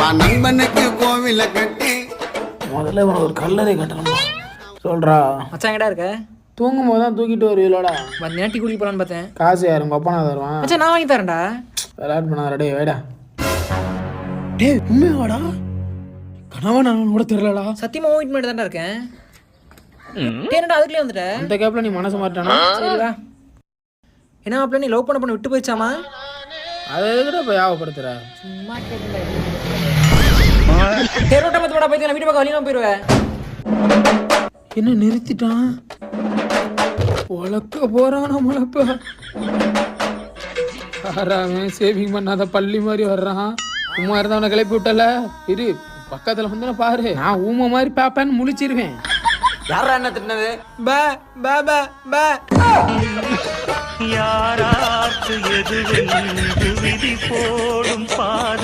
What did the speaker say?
நண்பனுக்கு கோவில கட்டி முதல்ல இவனை ஒரு கல்லறை கட்டணுமா சொல்றா. மச்சான் எங்கடா இருக்க? தூங்கும் போது தான் தூக்கிட்டு வருவீங்களோட. நேட்டி குடிக்க போலான்னு பார்த்தேன். காசு யாரும் அப்பனா தருவான். மச்சான் நான் வாங்கி தரேன்டா. விளையாட் பண்ணாத டேய் வேடா. டேய் உண்மையாடா? கனவா நான் கூட தெரியலடா. சத்தியமா வெயிட் பண்ணிட்டு தான்டா இருக்கேன். என்னடா அதுக்குள்ளே வந்துட்ட? இந்த கேப்ல நீ மனசு மாட்டானா? சரி வா. என்ன அப்பல நீ லவ் பண்ண பொண்ணு விட்டு போயிச்சாமா? அதை எதுக்குடா போய் யாவப்படுத்துற? சும்மா கேட்டேன்டா. தேரோட்ட மத்தோட போய் நான் வீட்டு பக்கம் வழியா போயிடுவேன். என்ன நிறுத்திட்டான்? உழக்க போறான் நம்மளப்ப. அவன் சேவிங் பண்ணாத பள்ளி மாதிரி வர்றான். உமா இருந்தா அவனை கிளப்பி விட்டல. இரு பக்கத்துல வந்து பாரு. நான் ஊமை மாதிரி பாப்பேன்னு முழிச்சிருவேன். யாரா என்ன திட்டினது? பா பா பா பா. யாராத்து எதுவென்று விதி போடும் பாத